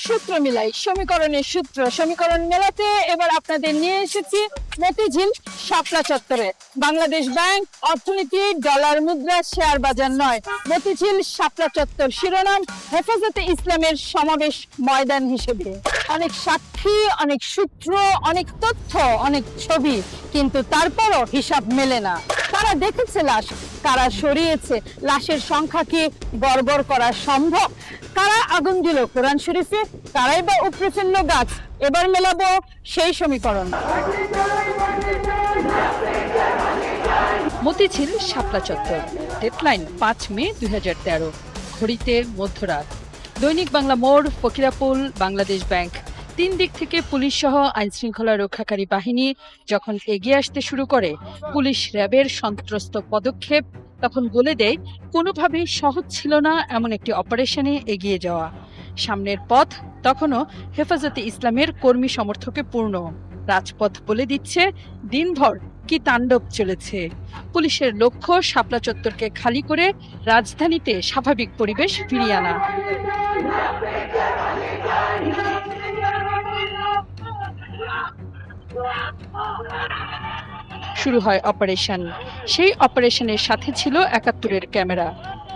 সূত্র মিলাই সমীকরণের সূত্র সমীকরণ মেলাতে এবার আপনাদের নিয়ে এসেছি মতিঝিল শাপলা চত্বরে। বাংলাদেশ ব্যাংক, অর্থনীতি, ডলার মুদ্রা, শেয়ার বাজার নয়, মতিঝিল শাপলা চত্বর শিরোনাম হেফাজতে ইসলামের সমাবেশ ময়দান হিসেবে। অনেক সাক্ষী, অনেক সূত্র, অনেক তথ্য, অনেক ছবি, কিন্তু তারপরও হিসাব মেলে না। কারা দেখেছে লাশ, কারা সরিয়েছে, লাশের সংখ্যা কি বর্বর করা সম্ভব? কারা আগুন দিল কোরআন শরীফে, কারাই বা উপড়ে ফেললো গাছ? এবার মেলাবো সেই সমীকরণ। মতিঝিল শাপলা চত্বর, ডেডলাইন 5 মে 2013, ঘড়িতে মধ্যরাত। দৈনিক বাংলা মোড়, ফকিরাপুল, বাংলাদেশ ব্যাংক, 3 দিক থেকে পুলিশ সহ আইন শৃঙ্খলা রক্ষাকারী বাহিনী যখন এগিয়ে আসতে শুরু করে, পুলিশ র্যাবের সন্ত্রস্ত পদক্ষেপ তখন বলে দেয় কোনোভাবেই সহজ ছিল না এমন একটি অপারেশনে এগিয়ে যাওয়া। সামনের পথ তখনও হেফাজতে ইসলামের কর্মী সমর্থকে পূর্ণ। রাজপথ বলে দিচ্ছে দিনভর কি তাণ্ডব চলেছে। পুলিশের লক্ষ্য শাপলা চত্বরকে খালি করে রাজধানীতে স্বাভাবিক পরিবেশ ফিরিয়ে আনা। শুরু হয় অপারেশন। সেই অপারেশনের সাথে ছিল ৭১-এর ক্যামেরা।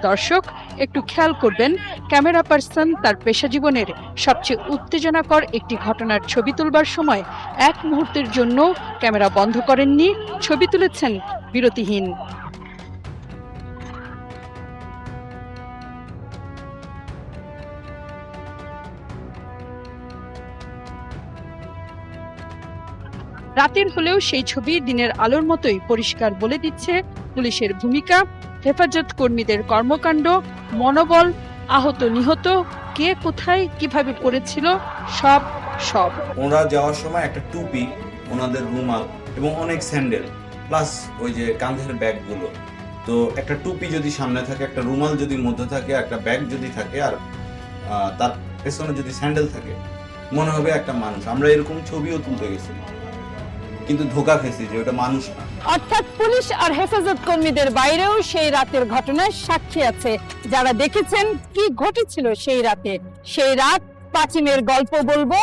দর্শক একটু খেয়াল করবেন, ক্যামেরা পার্সন তার পেশা জীবনের সবচেয়ে উত্তেজনাকর একটি ঘটনার ছবি তুলবার সময় এক মুহূর্তের জন্য ক্যামেরা বন্ধ করেননি, ছবি তুলেছেন বিরতিহীন। রাতের হলেও সেই ছবি দিনের আলোর মতোই পরিষ্কার বলে দিচ্ছে পুলিশের ভূমিকা, হেফাজত কর্মীদের কর্মকাণ্ড, মনোবল, আহত নিহত, কে কোথায় কিভাবে পড়েছিল, সব। ওনারা যাওয়ার সময় একটা টুপি, ওনাদের রুমাল এবং অনেক স্যান্ডেল, প্লাস ওই যে কাঁধের ব্যাগগুলো। তো একটা টুপি যদি সামনে থাকে, একটা রুমাল যদি মধ্যে থাকে, একটা ব্যাগ যদি থাকে, আর তার পেছনে যদি স্যান্ডেল থাকে, মনে হবে একটা মানুষ। আমরা এরকম ছবিও তুলতে গেছি, কিন্তু ধোকা খেয়েছি যে ওটা মানুষ না। অর্থাৎ পুলিশ আর হেফাজত কর্মীদের বাইরেও সেই রাতের ঘটনার সাক্ষী আছে, যারা দেখেছেন কি ঘটেছিল সেই রাতে। সেই রাত 5 মের গল্প বলবো,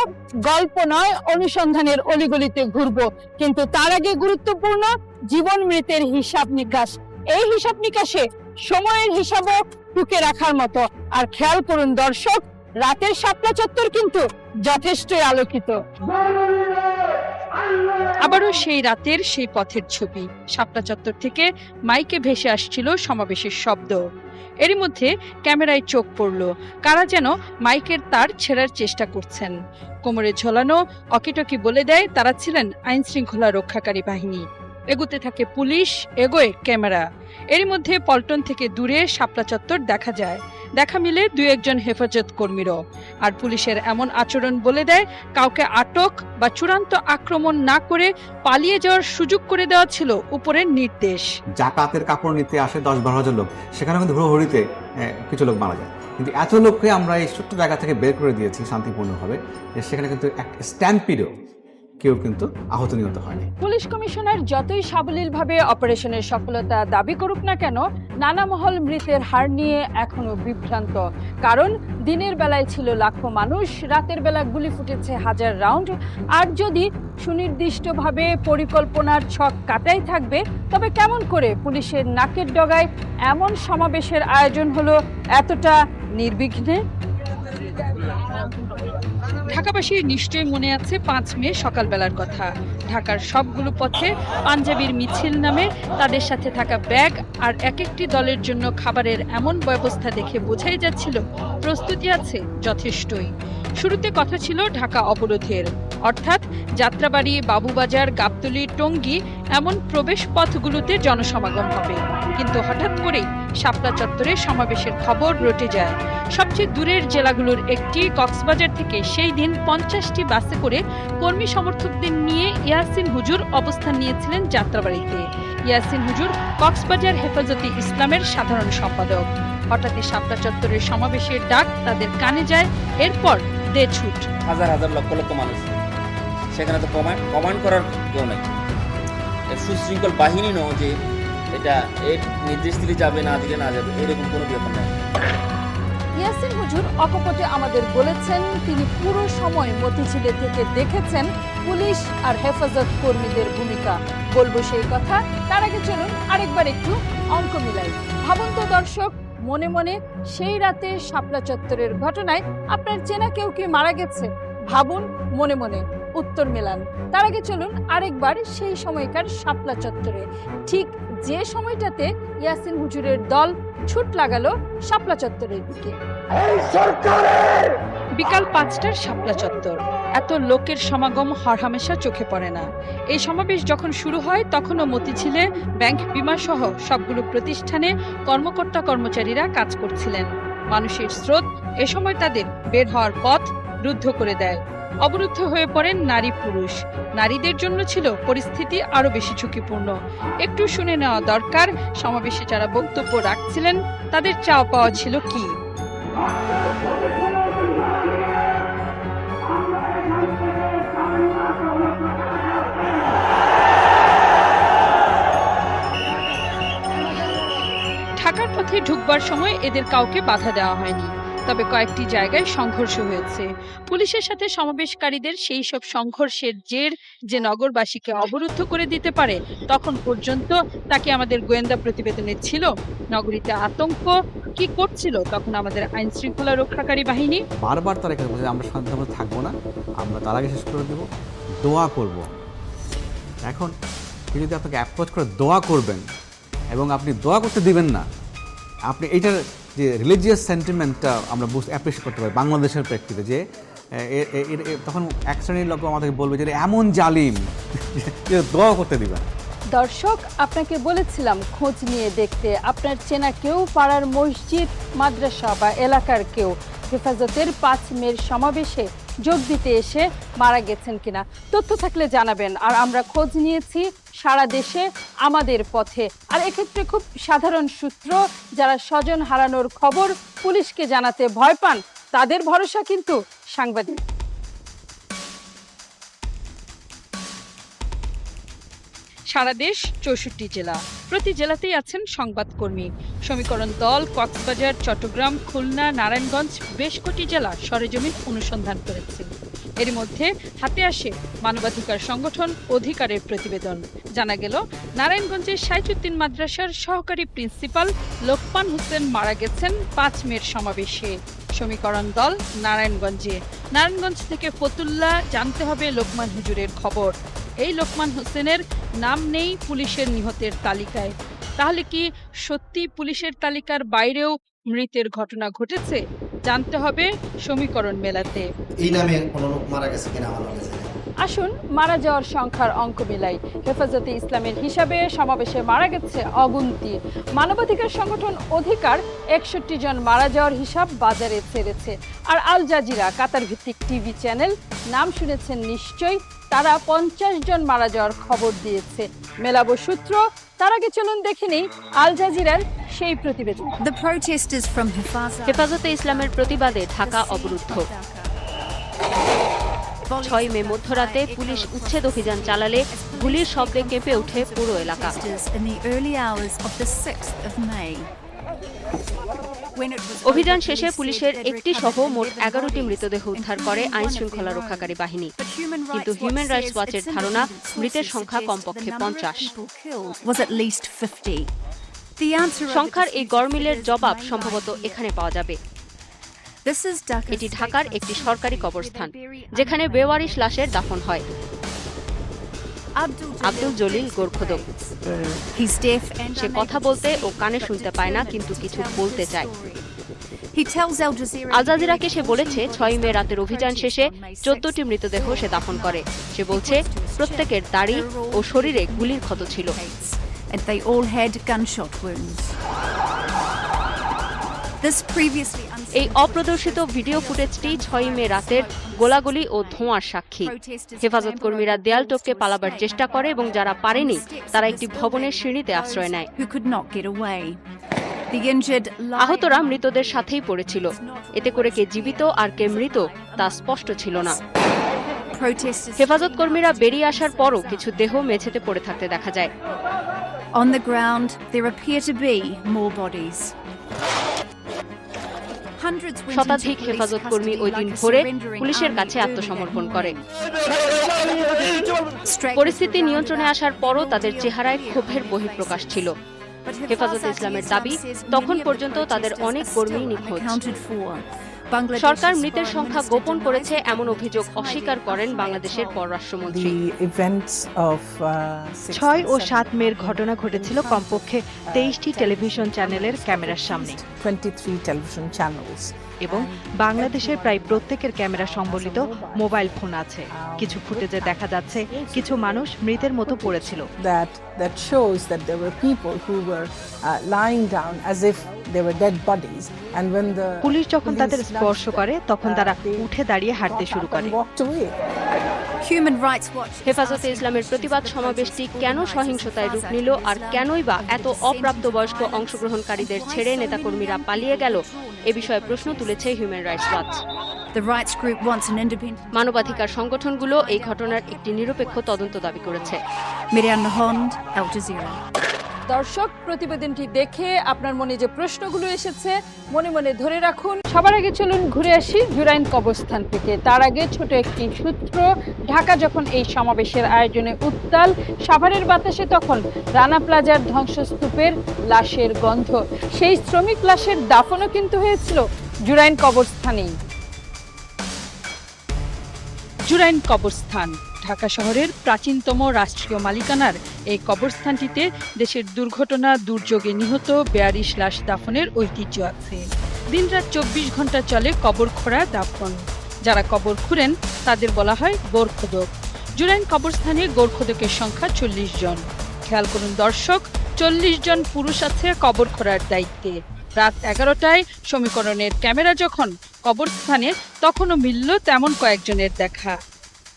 গল্প নয়, অনুসন্ধানের অলিগলিতে ঘুরবো। কিন্তু তার আগে গুরুত্বপূর্ণ জীবন মৃতের হিসাব নিকাশ। এই হিসাব নিকাশে সময়ের হিসাবও টুকে রাখার মতো। আর খেয়াল করুন দর্শক, রাতের শাপলা চত্বর কিন্তু যথেষ্টই আলোকিত। আবারও সেই রাতের সেই পথের ছবি। শাপলা চত্বর থেকে মাইকে ভেসে আসছিল সমাবেশের শব্দ। এরই মধ্যে ক্যামেরায় চোখ পড়ল, কারা যেন মাইকের তার ছেঁড়ার চেষ্টা করছেন। কোমরে ঝোলানো অকিটকি বলে দেয় তারা ছিলেন আইন শৃঙ্খলা রক্ষাকারী বাহিনী। এগুতে থাকে পুলিশ, এগোয় ক্যামেরা। এরই মধ্যে পল্টন থেকে দূরে শাপলা চত্বর দেখা যায়। দেখা মিলে 2-1 হেফাজত কর্মীরও। আর পুলিশের এমন আচরণ বলে দেয় কাউকে আটক বা চূড়ান্ত আক্রমণ না করে পালিয়ে যাওয়ার সুযোগ করে দেওয়া ছিল উপরের নির্দেশ। জাকাতের কাপড় নিতে আসে 10-12 হাজার লোক, সেখানে কিন্তু হুড়োহুড়িতে কিছু লোক মারা যায়। কিন্তু এত লোককে আমরা এই ছোট্ট জায়গা থেকে বের করে দিয়েছি শান্তিপূর্ণভাবে, সেখানে কিন্তু এক স্ট্যাম্পিডও কেউ কিন্তু আহত নিহত হয়নি। পুলিশ কমিশনার যতই সাবলীলভাবে অপারেশনের সফলতা দাবি করুক না কেন, নানা মহল মৃতের হার নিয়ে এখনো বিভ্রান্ত। কারণ দিনের বেলায় ছিল লাখো মানুষ, রাতের বেলা গুলি ফুটেছে 1000 রাউন্ড। আর যদি সুনির্দিষ্টভাবে পরিকল্পনার ছক কাটাই থাকবে, তবে কেমন করে পুলিশের নাকের ডগায় এমন সমাবেশের আয়োজন হলো এতটা নির্বিঘ্নে? ঢাকাবাসীর নিশ্চয়ই মনে আছে 5 মে সকালবেলার কথা। ঢাকার সবগুলো পথে পাঞ্জাবির মিছিল নামে তাদের সাথে থাকা ব্যাগ আর এক একটি দলের জন্য খাবারের এমন ব্যবস্থা দেখে বোঝাই যাচ্ছিল প্রস্তুতি আছে যথেষ্টই। শুরুতে কথা ছিল ঢাকা অবরোধের, অর্থাৎ যাত্রাবাড়ি, বাবুবাজার, গাবতলী, টঙ্গী এমন প্রবেশ পথগুলোতে জনসমাগম হবে। কিন্তু হঠাৎ করেই শাপলা চত্বরে সমাবেশের খবর রটে যায়। সবচেয়ে দূরের জেলাগুলোর একটি কক্সবাজার থেকে সেই দিন 50টি বাসে করে কর্মী সমর্থকদের নিয়ে ইয়াসিন হুজুর অবস্থান নিয়েছিলেন যাত্রাবাড়িতে। ইয়াসিন হুজুর কক্সবাজার হেফাজতে ইসলামের সাধারণ সম্পাদক। হঠাৎই শাপলা চত্বরের সমাবেশের ডাক তাদের কানে যায়, এরপর দে ছুট। হাজার হাজার লক্ষ লক্ষ মানুষ সেখানে তো কমান্ড করার কেউ নেই। সুশৃঙ্খল বাহিনী নয় যে এটা এর নির্দেশ দিলে যাবে, না দিলে না যাবে, এরকম কোনো ব্যাপার নেই। ইয়াসিন হুজুর অকপটে আমাদের বলেছেন তিনি পুরো সময় মতিঝিলে থেকে দেখেছেন পুলিশ আর হেফাজত কর্মীদের ভূমিকা। বলবো সেই কথা, তার আগে চলুন আরেকবার একটু অঙ্ক মিলাই। ভাবুন তো দর্শক, মনে মনে সেই রাতে শাপলা চত্বরের ঘটনায় আপনার চেনা কেউ কি মারা গেছে? ভাবুন মনে মনে, উত্তর মেলান। তার আগে চলুন আরেকবার সেই সময়কার শাপলা চত্বরে, ঠিক যে সময়টাতে ইয়াসিন হুজুরের দল ছুট লাগালো শাপলা চত্বরের দিকে। বিকাল 5টার শাপলা চত্বর। এত লোকের সমাগম হরহামেশা চোখে পড়ে না। এই সমাবেশ যখন শুরু হয় তখনও মতিঝিলে ব্যাংক, বিমা সহ সবগুলো প্রতিষ্ঠানে কর্মকর্তা কর্মচারীরা কাজ করছিলেন। মানুষের স্রোত এ সময় তাদের বের হওয়ার পথ রুদ্ধ করে দেয়। অবরুদ্ধ হয়ে পড়েন নারী পুরুষ। নারীদের জন্য ছিল পরিস্থিতি আরো বেশি ঝুঁকিপূর্ণ। একটু শুনে নেওয়া দরকার সমাবেশে যারা বক্তব্য রাখছিলেন তাদের চাওয়া পাওয়া ছিল কি। ঢাকার পথে ঢুকবার সময় এদের কাউকে বাধা দেওয়া হয়নি, তবে কয়েকটি জায়গায় সংঘর্ষ হয়েছে। পুলিশের সাথে সমাবেশকারীদের সেই সব সংঘর্ষের জের যে নগরবাসীকে অবরুদ্ধ করে দিতে পারে, তখন পর্যন্ত তাকে আমাদের গোয়েন্দা প্রতিবেদনে ছিল। নগরীতে আতঙ্ক কি করছিল তখন আমাদের আইন শৃঙ্খলা রক্ষাকারী বাহিনী? বারবার তারা এখানে বলছে আমরা শান্তিভাবে থাকবো না, আমরা তার আগে শেষ করে দেবো, দোয়া করব। এখন কেউ যদি আপনাকে অ্যাপ্রোচ করে দোয়া করবেন এবং আপনি দোয়া করতে দিবেন না, আপনি এইটার যে রিলিজিয়াস সেন্টিমেন্টটা আমরা অ্যাপ্রিসিয়েট করতে পারি বাংলাদেশের প্রেক্ষিতে, যে তখন এক শ্রেণীর লোক আমাদেরকে বলবে যে এমন জালিম যে দোয়া করতে দিবেন। দর্শক, আপনাকে বলেছিলাম খোঁজ নিয়ে দেখতে আপনার চেনা কেউ, পাড়ার মসজিদ, মাদ্রাসা বা এলাকার কেউ হেফাজতের 5 মের সমাবেশে যোগ দিতে এসে মারা গেছেন কিনা। তথ্য থাকলে জানাবেন। আর আমরা খোঁজ নিয়েছি সারা দেশে, আমাদের পথে। আর এক্ষেত্রে খুব সাধারণ সূত্র, যারা স্বজন হারানোর খবর পুলিশকে জানাতে ভয় পান, তাদের ভরসা কিন্তু সাংবাদিক। সারা দেশ 64 জেলা, প্রতি জেলাতেই আছেন সংবাদকর্মী। সমীকরণ দল কক্সবাজার, চট্টগ্রাম, খুলনা, নারায়ণগঞ্জ বেশ কটি জেলা সরেজমিন অনুসন্ধান করেছে। এর মধ্যে হাতে আসে মানবাধিকার সংগঠন অধিকারের প্রতিবেদন। জানা গেল নারায়ণগঞ্জের সাইজুদ্দিন মাদ্রাসার সহকারী প্রিন্সিপাল লোকমান হোসেন মারা গেছেন 5 মের সমাবেশে। সমীকরণ দল নারায়ণগঞ্জে। নারায়ণগঞ্জ থেকে ফতুল্লা জানতে হবে লোকমান হুজুরের খবর। এই লোকমান হোসেনের নাম নেই পুলিশের নিহতের তালিকায়। তাহলে কি সত্যি পুলিশের তালিকার বাইরেও মৃতের ঘটনা ঘটেছে? জানতে হবে সমীকরণ মেলাতে। এই নামে কোনো লোক মারা গেছে কিনা আমার কাছে। আসুন মারা যাওয়ার সংখ্যার অঙ্ক মিলাই। হেফাজতে ইসলামের হিসাবে সমাবেশে মারা গেছে অগুন্তি। মানবাধিকার সংগঠন অধিকার 61 জন মারা যাওয়ার হিসাব বাজারে ছেড়েছে। আর আল জাজিরা, কাতার ভিত্তিক টিভি চ্যানেল, নাম শুনেছেন নিশ্চয়ই, তারা 50 জন মারা যাওয়ার খবর দিয়েছে। মেলাবো সূত্র। তার আগে চলুন দেখে নেই আল জাজিরার সেই প্রতিবেদন। হেফাজতে ইসলামের প্রতিবাদে ঢাকা অবরুদ্ধ। 6 মে মধ্যরাতে পুলিশ উচ্ছেদ অভিযান চালালে গুলির শব্দে কেঁপে ওঠে পুরো এলাকা। অভিযান শেষে পুলিশের একটি সহ মোট 11টি মৃতদেহ উদ্ধার করে আইন শৃঙ্খলা রক্ষাকারী বাহিনী। কিন্তু হিউম্যান রাইটস ওয়াচের ধারণা মৃতের সংখ্যা কমপক্ষে 50। সংখ্যার এই গড়মিলের জবাব সম্ভবত এখানে পাওয়া যাবে। এটি ঢাকার একটি সরকারি কবরস্থান, যেখানে বেওয়ারিশ লাশের দাফন হয়। আব্দুল জলিল গোরখোদক। সে কথা বলতে ও কানে শুনতে পায় না, কিন্তু কিছু বলতে চায়। আল জাজিরাকে সে বলেছে 6 মে রাতের অভিযান শেষে 14টি মৃতদেহ সে দাফন করে। সে বলছে প্রত্যেকের দাড়ি ও শরীরে গুলির ক্ষত ছিল। এই অপ্রদর্শিত ভিডিও ফুটেজটি 6 মে রাতের গোলাগুলি ও ধোঁয়ার সাক্ষী। হেফাজত কর্মীরা দেয়াল টপকে পালাবার চেষ্টা করে এবং যারা পারেনি তারা একটি ভবনের সিঁড়িতে আশ্রয় নেয়। আহতরা মৃতদের সাথেই পড়েছিল। এতে করে কে জীবিত আর কে মৃত তা স্পষ্ট ছিল না। হেফাজত কর্মীরা বেরিয়ে আসার পরও কিছু দেহ মেঝেতে পড়ে থাকতে দেখা যায়। On the ground, there appear to be more bodies. শতাধিক হেফাজত কর্মী ওই দিন ভোরে পুলিশের কাছে আত্মসমর্পণ করে। পরিস্থিতি নিয়ন্ত্রণে আসার পরও তাদের চেহারায় ক্ষোভের বহিঃপ্রকাশ ছিল। হেফাজতে ইসলামের দাবি, তখন পর্যন্ত তাদের অনেক কর্মী নিখোঁজ। সরকার মৃতের সংখ্যা গোপন করেছে এমন অভিযোগ অস্বীকার করেন বাংলাদেশের পররাষ্ট্রমন্ত্রী। 6 ও 7 মের ঘটনা ঘটেছিল কমপক্ষে 23টি টেলিভিশন চ্যানেলের ক্যামেরার সামনে, 23 television channels. এবং বাংলাদেশের প্রায় প্রত্যেকের ক্যামেরা সম্বলিত মোবাইল ফোন আছে। কিছু ফুটেজে দেখা যাচ্ছে কিছু মানুষ মৃতের মতো পড়েছিল। That shows that there were people who were lying down as if they were dead bodies, and when the police যখন তাদের স্পর্শ করে তখন তারা উঠে দাঁড়িয়ে হাঁটতে শুরু করে। হেফাজতে ইসলামের প্রতিবাদ সমাবেশটি কেন সহিংসতায় রূপ নিল আর কেনই বা এত অপ্রাপ্তবয়স্ক অংশগ্রহণকারীদের ছেড়ে নেতাকর্মীরা পালিয়ে গেল, এ বিষয়ে প্রশ্ন তুলেছে হিউম্যান রাইটস ওয়াচ। মানবাধিকার সংগঠনগুলো এই ঘটনার একটি নিরপেক্ষ তদন্ত দাবি করেছে। দর্শক, প্রতিবেদনটি দেখে আপনার মনে যে প্রশ্নগুলো এসেছে মনে মনে ধরে রাখুন। সবার আগে চলুন ঘুরে আসি জুরাইন কবরস্থান থেকে। তার আগে ছোট একটি সূত্র। ঢাকা যখন এই সমাবেশের আয়োজনে উত্তাল, সাভারের বাতাসে তখন রানা প্লাজার ধ্বংসস্তূপের লাশের গন্ধ। সেই শ্রমিক লাশের দাফনও কিন্তু হয়েছিল জুরাইন কবরস্থানেই। জুরাইন কবরস্থান ঢাকা শহরের প্রাচীনতম রাষ্ট্রীয় মালিকানার এই কবরস্থানটিতে দেশের দুর্ঘটনা দুর্যোগে নিহত 42 লাশ দাফনের ঐতিহ্য আছে। দিনরাত 24 ঘন্টা চলে কবর খোঁড়া দাফন। যারা কবর খুঁড়েন তাদের বলা হয় গোরখোদক। জুরাইন কবরস্থানে গোরখোদকের সংখ্যা 40 জন। খেয়াল করুন দর্শক, 40 জন পুরুষ আছে কবর খোঁড়ার দায়িত্বে। রাত 11টায় সমীকরণের ক্যামেরা যখন কবরস্থানে, তখনও মিলল তেমন কয়েকজনের দেখা,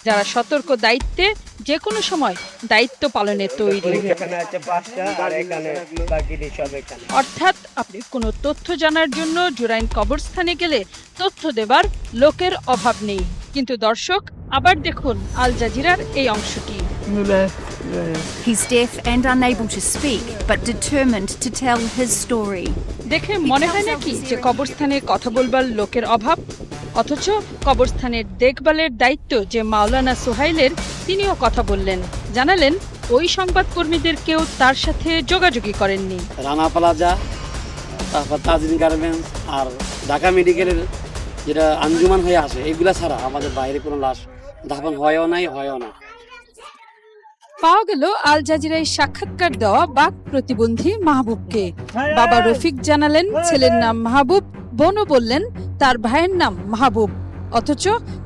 যারা সতর্ক দায়িত্বে যে কোনো সময় দায়িত্ব পালনে তৈরি। অর্থাৎ আপনি কোনো তথ্য জানার জন্য জুরাইন কবরস্থানে গেলে তথ্য দেবার লোকের অভাব নেই। কিন্তু দর্শক, আবার দেখুন আল জাজিরার এই অংশটি। He's deaf and unable to speak, but determined to tell his story. দেখে মনে হয় নাকি যে কবরস্থানে কথা বলবার লোকের অভাব? অথচ কবরস্থানের দেখভালের দায়িত্ব যে মাওলানা সোহাইলের, তিনিও কথা বললেন। জানালেন ওই সংবাদকর্মীদের কেউ তার সাথে যোগাযোগই করেননি। রানা প্লাজা, তারপর তাজরিন গার্মেন্টস আর ঢাকা মেডিকেলের যেটা আঞ্জুমান হয়ে আসে, এগুলা ছাড়া আমাদের বাইরে কোনো লাশ দাফন হয়ও না। পাওয়া গেল আল জাজিরায় সাক্ষাৎকার দেওয়া বাক প্রতিবন্ধী মাহবুবকে। বাবা রফিক জানালেন ছেলের নাম মাহবুব, বোনও বললেন তার ভাইয়ের নাম মাহবুব। অথচ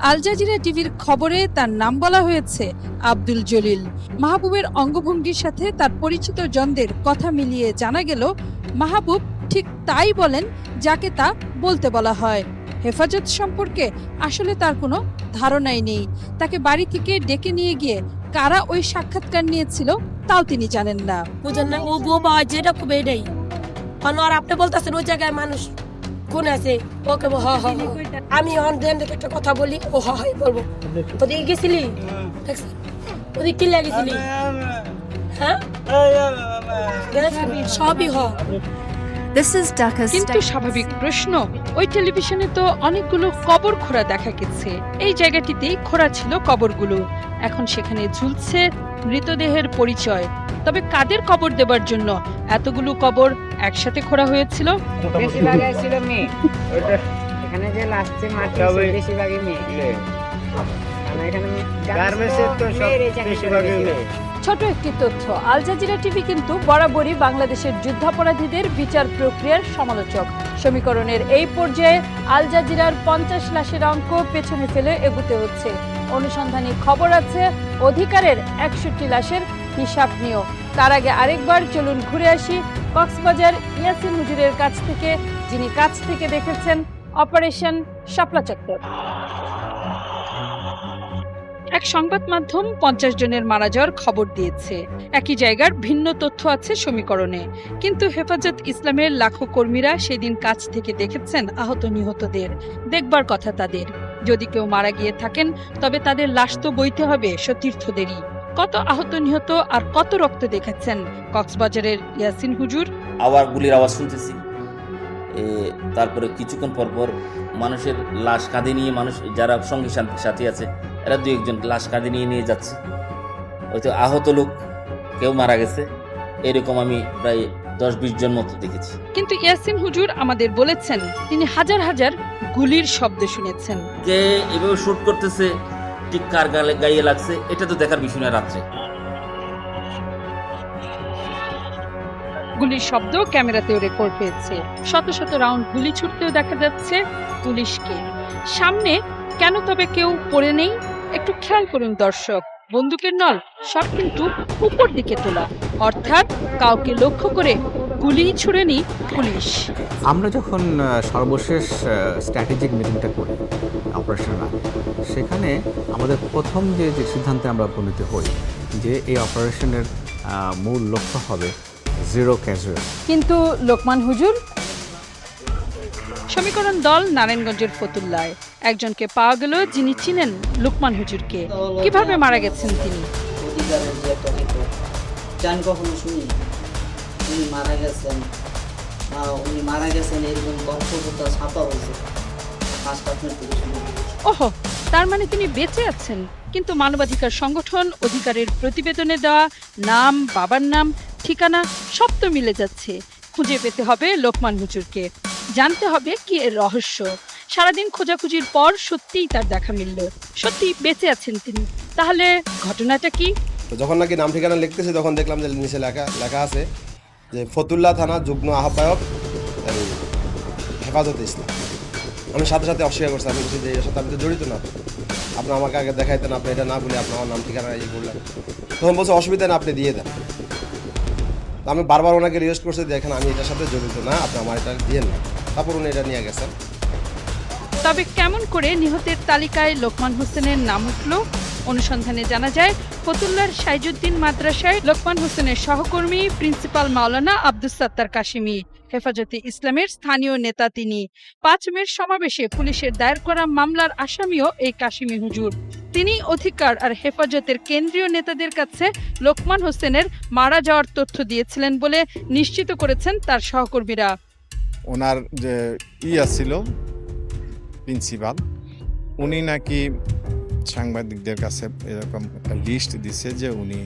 আল জাজিরা টিভির খবরে তার নাম বলা হয়েছে আব্দুল জলিল। মাহবুবের অঙ্গভঙ্গির সাথে তার পরিচিত জনদের কথা মিলিয়ে জানা গেল মাহবুব ঠিক তাই বলেন যাকে তা বলতে বলা হয়। হেফাজত সম্পর্কে আসলে তার কোনো ধারণাই নেই। তাকে বাড়ি থেকে ডেকে নিয়ে গিয়ে কারা ওই সাক্ষাৎকার নিয়েছিল তাও তিনি জানেন না। বুঝেন না, ও বউ বাবা যেটা খুব এটাই আর আপনি বলতেছেন ওই জায়গায় মানুষ কোন আছে, ওকে আমি একটা কথা বলি, ও হয় বলবো ওদিকে গেছিলি, ওদিকে কি লাগেছিলি, হ্যাঁ সবই হয়। কিন্তু স্বাভাবিক প্রশ্ন, ওই টেলিভিশনে তো অনেকগুলো কবর খোঁড়া দেখা গেছে। এই জায়গাটিতেই খোঁড়া ছিল কবরগুলো। এখন সেখানে ঝুলছে মৃতদেহের পরিচয়। তবে কাদের কবর দেবার জন্য এতগুলো কবর একসাথে খোঁড়া হয়েছিল? এখানে যে লাস্টে মারছে বেশিরভাগই মেয়ে। ছোট একটি তথ্য, আল জাজিরা টিভি কিন্তু বরাবরই বাংলাদেশের যুদ্ধাপরাধীদের বিচার প্রক্রিয়ার সমালোচক। সমীকরণের এই পর্যায়ে আল জাজিরার 50 লাশের অঙ্ক পেছনে ফেলে এগুতে হচ্ছে। অনুসন্ধানী খবর আছে অধিকারের 61 লাশের হিসাব নিয়েও। তার আগে আরেকবার চলুন ঘুরে আসি কক্সবাজার ইয়াসিন হুজুরের কাছ থেকে, যিনি কাছ থেকে দেখেছেন অপারেশন শাপলা চত্বর। এক সংবাদ মাধ্যম 50 জনের মারা যাওয়ার খবর দিয়েছে। একই জায়গার ভিন্ন তথ্য আছে সমীকরণে, কিন্তু হেফাজত ইসলামের লাখো কর্মীরা সেদিন কাছ থেকে দেখেছেন আহত নিহতদের। দেখবার কথা তাদের। যদি কেউ মারা গিয়ে থাকেন তবে তাদের লাশ তো বইতে হবে সতীর্থদেরই। কত আহত নিহত আর কত রক্ত দেখেছেন কক্সবাজারের ইয়াসিন হুজুর। আবার গুলির আওয়াজ শুনতেছি, তারপরে কিছুক্ষণ পর পর মানুষের লাশ কাঁধে নিয়ে, মানুষ যারা সঙ্গী সাথী আছে এরা 2-1 লাশ কাঁধে নিয়ে যাচ্ছে। হয়তো আহত লোক কেউ মারা গেছে, এরকম আমি প্রায় 10-20 জন মতো দেখেছি। কিন্তু ইয়াসিন হুজুর আমাদের বলেছেন তিনি হাজার হাজার গুলির শব্দ শুনেছেন। কে এভাবে শুট করতেছে, ঠিক কার গায়ে লাগছে, এটা তো দেখার বিষয় না। রাত্রে গুলির শব্দ ক্যামেরাতেও রেকর্ড হয়েছে। শত শত রাউন্ড গুলি ছুটতেও দেখা যাচ্ছে পুলিশকে। সামনে কেন তবে কেউ পড়ে নেই? একটু খেয়াল করুন দর্শক, বন্দুকের নল সব কিন্তু উপর দিকে তোলা, অর্থাৎ কাউকে লক্ষ্য করে গুলি ছুড়েনি পুলিশ। আমরা যখন সর্বশেষ স্ট্র্যাটেজিক মিটিংটা করি অপারেশনের আগে, সেখানে আমাদের প্রথম যে সিদ্ধান্তে আমরা উপনীত হই যে এই অপারেশনের মূল লক্ষ্য হবে জিরো ক্যাজুয়াল। কিন্তু লোকমান হুজুর, সমীকরণ দল নারায়ণগঞ্জের ফতুল্লায় একজনকে পাওয়া গেল যিনি চিনেন লোকমান হুজুরকে। কিভাবে মারা গেছেন তিনি? কখনো শুনি উনি মারা গেছেন, উনি মারা গেছেন এরকম গল্প ছাপা হয়েছে। ওহো, তার মানে তিনি বেঁচে আছেন। কিন্তু মানবাধিকার সংগঠন অধিকারের প্রতিবেদনে দেওয়া নাম, বাবার নাম, ঠিকানা সব তো মিলে যাচ্ছে। খুঁজে পেতে হবে লোকমান হুজুরকে, জানতে হবে কি এর রহস্য। সারাদিন খোঁজাখুঁজির পর সত্যিই তার দেখা মিলল, সত্যি বেঁচে আছেন তিনি। তাহলে ঘটনাটা কি? যখন নাকি নাম ঠিকানা লিখতেছে তখন দেখলাম যে নিচে লেখা আছে যে ফতুল্লা থানা যুগ্ম আহ্বায়ক হেফাজত ইসলাম। আমি সাথে সাথে অস্বীকার করছি, আমি বলছি যে এর সাথে আমি তো জড়িত না, আপনি আমাকে আগে দেখাইতেন, আপনি এটা না বলে আপনি আমার নাম ঠিকানা ইয়ে করলেন। তখন বলছে অসুবিধা না, আপনি দিয়ে দেন। আমি বারবার ওনাকে রিকোয়েস্ট করছি দেখেন আমি এটার সাথে জড়িত না, আপনি আমার এটা দিয়ে না। তারপর উনি এটা নিয়ে গেছেন। তবে কেমন করে নিহতের তালিকায় লোকমান হোসেনের নাম উঠল? অনুসন্ধানে জানা যায় ফতুল্লার সাইজুদ্দিন মাদ্রাসায় লোকমান হোসেনের সহকর্মী প্রিন্সিপাল মাওলানা আব্দুস সাত্তার কাশিমি। হেফাজতে ইসলামের স্থানীয় নেতা তিনি। 5 মের সমাবেশে পুলিশের দায়ের করা মামলার আসামিও এই কাশিমি হুজুর। তিনি অধিকার আর হেফাজতের কেন্দ্রীয় নেতাদের কাছে লোকমান হোসেনের মারা যাওয়ার তথ্য দিয়েছিলেন বলে নিশ্চিত করেছেন তার সহকর্মীরা। ওনার যে ছিল প্রিন্সিপাল, উনি নাকি সাংবাদিকদের কাছে এরকম একটা লিস্ট দিছে যে উনি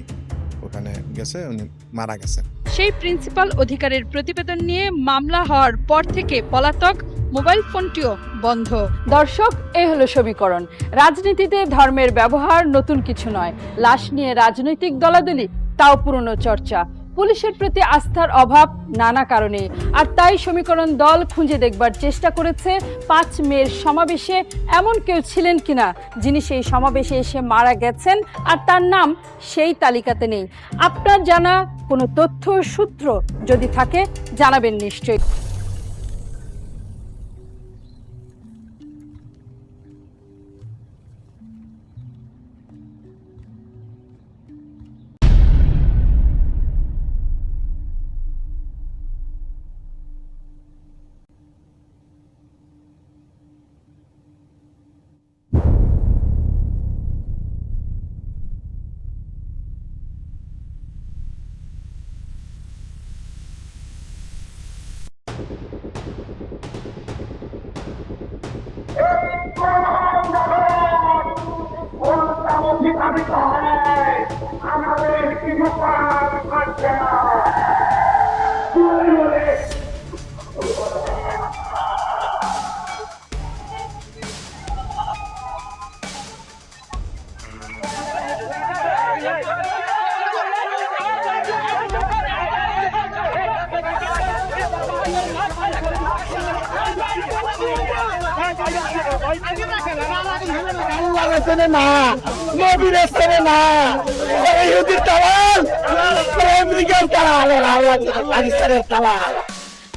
ওখানে গেছে, উনি মারা গেছেন। সেই প্রিন্সিপাল অধিকারের প্রতিবেদন নিয়ে মামলা হওয়ার পর থেকে পলাতক, মোবাইল ফোনটিও বন্ধ। দর্শক, এই হলো সমীকরণ। রাজনীতিতে ধর্মের ব্যবহার নতুন কিছু নয়। লাশ নিয়ে রাজনৈতিক দলাদলি, তাও পুরনো চর্চা। পুলিশের প্রতি আস্থার অভাব নানা কারণে। আর তাই সমীকরণ দল খুঁজে দেখবার চেষ্টা করেছে 5 মের সমাবেশে এমন কেউ ছিলেন কিনা যিনি সেই সমাবেশে এসে মারা গেছেন আর তার নাম সেই তালিকাতে নেই। আপনার জানা কোনো তথ্য সূত্র যদি থাকে জানাবেন নিশ্চয়ই।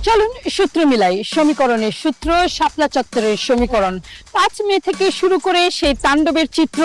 চলুন সূত্র মিলাই, সমীকরণের সূত্র, শাপলা চত্বরের সমীকরণ। 5 মে থেকে শুরু করে সেই তাণ্ডবের চিত্র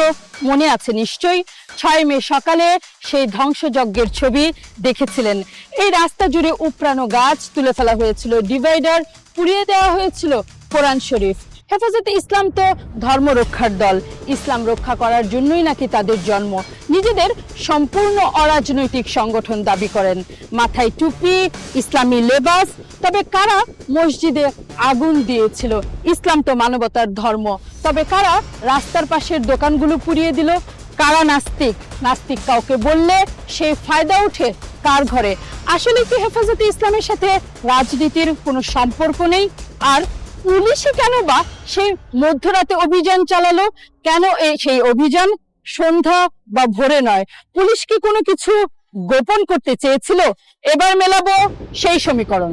মনে আছে নিশ্চয়ই। 6 মে সকালে সেই ধ্বংসযজ্ঞের ছবি দেখেছিলেন। এই রাস্তা জুড়ে উপড়ানো গাছ তুলে ফেলা হয়েছিল, ডিভাইডার পুড়িয়ে দেওয়া হয়েছিল কোরআন শরীফ। হেফাজতে ইসলাম তো ধর্ম রক্ষার দল, ইসলাম রক্ষা করার জন্যই নাকি তাদের জন্ম। নিজেদের সম্পূর্ণ অরাজনৈতিক সংগঠন দাবি করেন, মাথায় টুপি, ইসলামী লেবাস। তবে কারা মসজিদে আগুন দিয়েছিল? ইসলাম তো মানবতার ধর্ম। তবে কারা রাস্তার পাশের দোকানগুলো পুড়িয়ে দিল? কারা নাস্তিক? নাস্তিক কাউকে বললে সেই ফায়দা উঠে কার ঘরে? আসলে কি হেফাজতে ইসলামের সাথে রাজনীতির কোনো সম্পর্ক নেই? আর পুলিশে কেন বা সেই মধ্যরাতে অভিযান চালালো? কেন সেই অভিযান সন্ধ্যা বা ভোরে নয়? পুলিশ কি কোনো কিছু গোপন করতে চেয়েছিল? এবার মেলাবো সেই সমীকরণ।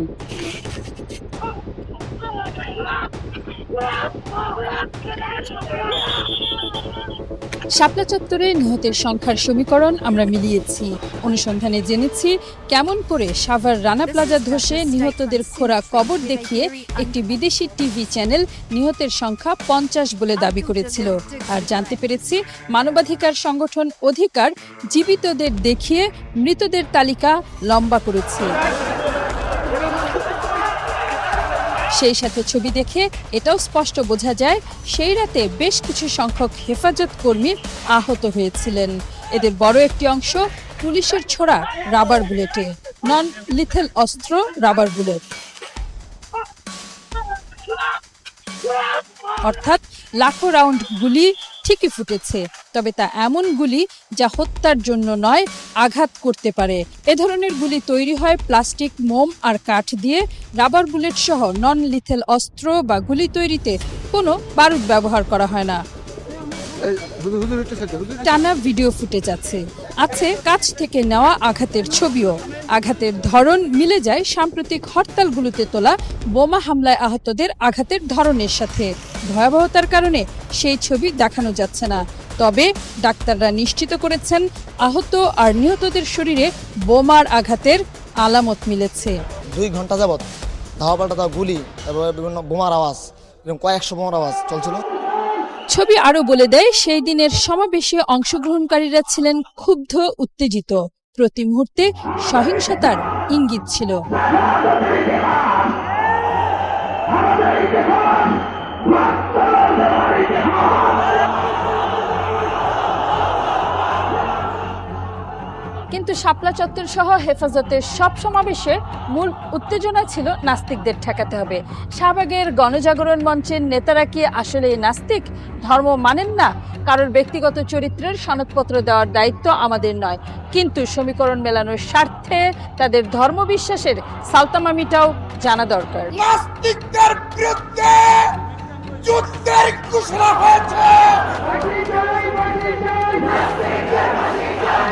শাপলা চত্বরে নিহতের সংখ্যার সমীকরণ আমরা মিলিয়েছি। অনুসন্ধানে জেনেছি কেমন করে সাভার রানা প্লাজা ধসে নিহতদের খোঁড়া কবর দেখিয়ে একটি বিদেশি টিভি চ্যানেল নিহতের সংখ্যা 50 বলে দাবি করেছিল। আর জানতে পেরেছি মানবাধিকার সংগঠন অধিকার জীবিতদের দেখিয়ে মৃতদের তালিকা লম্বা করেছে। সেই সাথে ছবি দেখে এটাও স্পষ্ট বোঝা যায় সেই রাতে বেশ কিছু সংখ্যক হেফাজত কর্মী আহত হয়েছিলেন। এদের বড় একটি অংশ পুলিশের ছোড়া রাবার বুলেটে, নন লিথেল অস্ত্র রাবার বুলেট, অর্থাৎ লাখো রাউন্ড গুলি ঠিকই ফুটেছে, তবে তা এমন গুলি যা হত্যার জন্য নয়, আঘাত করতে পারে। এ ধরনের গুলি তৈরি হয় প্লাস্টিক, মোম আর কাঠ দিয়ে। রাবার বুলেট সহ নন লিথেল অস্ত্র বা গুলি তৈরিতে কোনো বারুদ ব্যবহার করা হয় না। টানা ভিডিও ফুটেজ আছে কাছ থেকে নেওয়া আঘাতের ছবিও। আঘাতের ধরন মিলে যায় সাম্প্রতিক হরতালগুলোতে তোলা বোমা হামলায় আহতদের আঘাতের ধরনের সাথে। ভয়াবহতার কারণে সেই ছবি দেখানো যাচ্ছে না, তবে ডাক্তাররা নিশ্চিত করেছেন আহত আর নিহতদের শরীরে বোমার আঘাতের আলামত মিলেছে। 2 ঘন্টা যাবত ধাওয়া পাল্টা গুলি, তারপরে বিভিন্ন বোমার আওয়াজ, কয়েকশো বোমার আওয়াজ চলছিল। ছবি আরো বলে দেয় সেই দিনের সমাবেশে অংশগ্রহণকারীরা ছিলেন ক্ষুব্ধ, উত্তেজিত। প্রতি মুহূর্তে সহিংসতার ইঙ্গিত ছিল। কিন্তু শাপলা চত্বর সহ হেফাজতের সব সমাবেশে মূল উত্তেজনা ছিল নাস্তিকদের ঠেকাতে হবে। শাহবাগের গণজাগরণ মঞ্চের নেতারা কি আসলে নাস্তিক? ধর্ম মানেন না? কারোর ব্যক্তিগত চরিত্রের সনদপত্র দেওয়ার দায়িত্ব আমাদের নয়, কিন্তু সমীকরণ মেলানোর স্বার্থে তাদের ধর্মবিশ্বাসের সালতামামিটাও জানা দরকার। নাস্তিকদের বিরুদ্ধে যুদ্ধের ঘোষণা হয়েছে।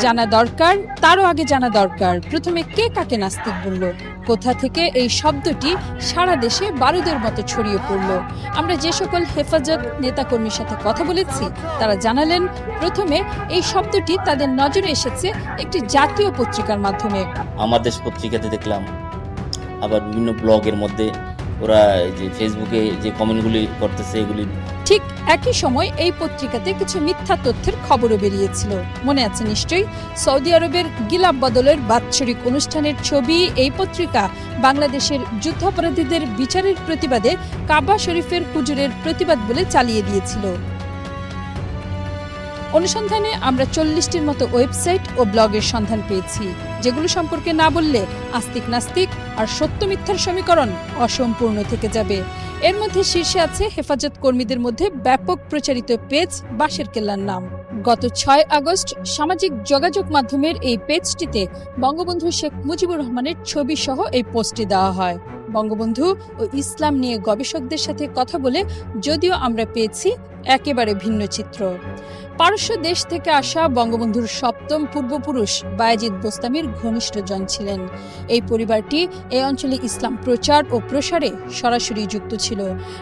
জানা দরকার, তারও আগে জানা দরকার প্রথমে কে কাকে নাস্তিক বলল, কোথা থেকে এই শব্দটি সারা দেশে বারুদের মতো ছড়িয়ে পড়ল। আমরা যে সকল হেফাজত নেতাকর্মীর সাথে কথা বলেছি তারা জানালেন প্রথমে এই শব্দটি তাদের নজরে এসেছে একটি জাতীয় পত্রিকার মাধ্যমে। আমার দেশ পত্রিকাতে দেখলাম, আবার বিভিন্ন ব্লগের মধ্যে ওরা যে ফেসবুকে যে কমেন্টগুলি করতেছে এগুলি। ঠিক একই সময় এই পত্রিকাতে কিছু মিথ্যা তথ্যের খবরও বেরিয়েছিল, মনে আছে নিশ্চয়ই। সৌদি আরবের গিলাফ বদলের বাৎসরিক অনুষ্ঠানের ছবি এই পত্রিকা বাংলাদেশের যুদ্ধাপরাধীদের বিচারের প্রতিবাদে কাবা শরীফের হুজুরের প্রতিবাদ বলে চালিয়ে দিয়েছিল। অনুসন্ধানে আমরা 40টির মতো ওয়েবসাইট ও ব্লগের সন্ধান পেয়েছি, যেগুলো সম্পর্কে না বললে আস্তিক নাস্তিক আর সত্য মিথ্যার সমীকরণ অসম্পূর্ণ থেকে যাবে। এর মধ্যে শীর্ষে আছে হেফাজত কর্মীদের মধ্যে ব্যাপক প্রচারিত পেজ বাঁশের কেল্লার নাম। গত 6 আগস্ট সামাজিক যোগাযোগ মাধ্যমের এই পেজটিতে বঙ্গবন্ধু শেখ মুজিবুর রহমানের ছবি সহ এই পোস্টটি দেওয়া হয়। বঙ্গবন্ধু ও ইসলাম নিয়ে গবেষকদের সাথে কথা বলে যদিও আমরা পেয়েছি একেবারে ভিন্ন চিত্র। পারস্য দেশ থেকে আসা বঙ্গবন্ধুর সপ্তম পূর্বপুরুষ বায়েজিদ বোস্তামির ঘনিষ্ঠজন ছিলেন। এই পরিবারটি এই অঞ্চলে ইসলাম প্রচার ও প্রসারে সরাসরি যুক্ত ছিল।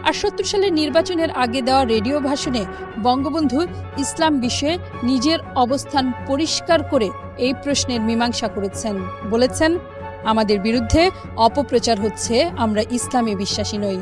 আর ৭০ সালের নির্বাচনের আগে দেওয়া রেডিও ভাষণে বঙ্গবন্ধু ইসলাম বিষয়ে নিজের অবস্থান পরিষ্কার করে এই প্রশ্নের মীমাংসা করেছেন। বলেছেন, আমাদের বিরুদ্ধে অপপ্রচার হচ্ছে, আমরা ইসলামে বিশ্বাসী নই।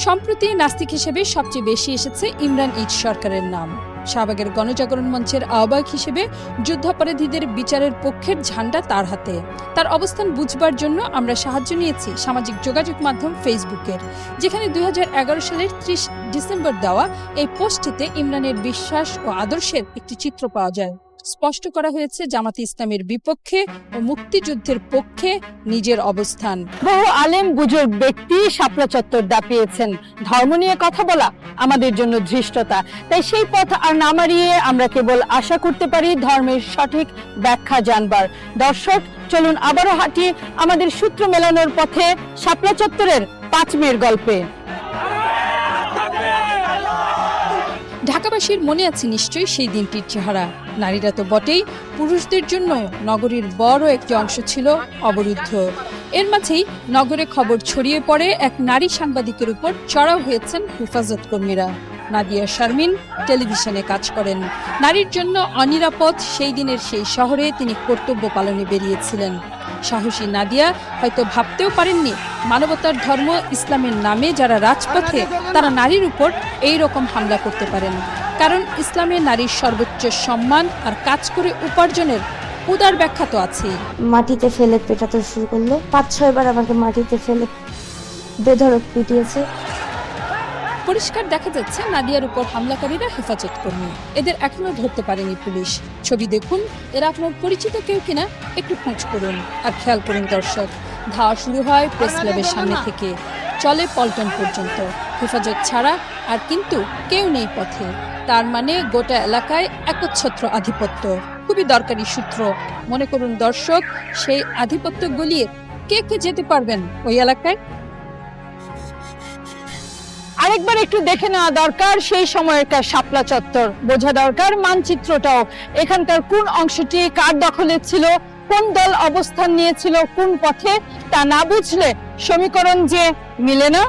সম্প্রতি নাস্তিক হিসেবে সবচেয়ে বেশি এসেছে ইমরান ঈদ সরকারের নাম। শাহবাগের গণজাগরণ মঞ্চের আহ্বায়ক হিসেবে যুদ্ধাপরাধীদের বিচারের পক্ষের ঝান্ডা তার হাতে। তার অবস্থান বুঝবার জন্য আমরা সাহায্য নিয়েছি সামাজিক যোগাযোগ মাধ্যম ফেসবুকের, যেখানে ২০১১ সালের ৩০ ডিসেম্বর দেওয়া এই পোস্টটিতে ইমরানের বিশ্বাস ও আদর্শের একটি চিত্র পাওয়া যায়। স্পষ্ট করা হয়েছে জামাতে ইসলামের বিপক্ষে ও মুক্তিযুদ্ধের পক্ষে নিজের অবস্থান। বহু আলেম বুজুর্গ ব্যক্তি শাপলা চত্বর দাপিয়েছেন। ধর্ম নিয়ে কথা বলা আমাদের জন্য ধৃষ্টতা, তাই সেই পথ আর না মারিয়ে আমরা কেবল আশা করতে পারি ধর্মের সঠিক ব্যাখ্যা জানবার। দর্শক, চলুন আবারও হাঁটি আমাদের সূত্র মেলানোর পথে শাপলা চত্বরের ৫ মেয়ের গল্পে। ঢাকাবাসীর মনে আছে নিশ্চয়ই সেই দিনটির চেহারা। নারীরা তো বটেই, পুরুষদের জন্য নগরীর বড় একটি অংশ ছিল অবরুদ্ধ। এর মাঝেই নগরে খবর ছড়িয়ে পড়ে এক নারী সাংবাদিকের উপর চড়াও হয়েছেন হেফাজত কর্মীরা। নাদিয়া শারমিন টেলিভিশনে কাজ করেন। নারীর জন্য অনিরাপদ সেই দিনের সেই শহরে তিনি কর্তব্য পালনে বেরিয়েছিলেন। সাহসী নাদিয়া হয়তো ভাবতেও পারেননি মানবতার ধর্ম ইসলামের নামে যারা রাজপথে, তারা নারীর উপর এই রকম হামলা করতে পারেন। কারণ ইসলামে নারীর সর্বোচ্চ সম্মান আর কাজ করে উপার্জনের উদার ব্যাখ্যা তো আছেই। মাটিতে ফেলে পেটাতে শুরু করলো, ৫-৬ বার আমাকে মাটিতে ফেলে বেধড়ক পিটিয়েছে। পরিষ্কার দেখা যাচ্ছে নাদিয়ার উপর হামলাকারীরা হেফাজত কর্মী। এদের এখনো ধরতে পারেনি পুলিশ। ছবি দেখুন, এরা আপনার পরিচিত কেউ কিনা একটু খোঁজ করুন। আর খেয়াল করুন দর্শক, ধাওয়া শুরু হয় প্রেস ক্লাবের সামনে থেকে, চলে পল্টন পর্যন্ত। হেফাজত ছাড়া আর কিন্তু কেউ নেই পথে। তার মানে গোটা এলাকায় একচ্ছত্র আধিপত্য। খুবই দরকারি সূত্র। মনে করুন দর্শক, সেই আধিপত্য গলিয়ে কে কে যেতে পারবেন ওই এলাকায়? আরেকবার একটু দেখে নেওয়া দরকার সেই সময়কার শাপলা চত্বর, বোঝা দরকার মানচিত্রটাও। এখানকার কোন অংশটি কার দখলে ছিল, কোন দল অবস্থান নিয়েছিল কোন পথে, তা না বুঝলে সমীকরণ যে মিলে না।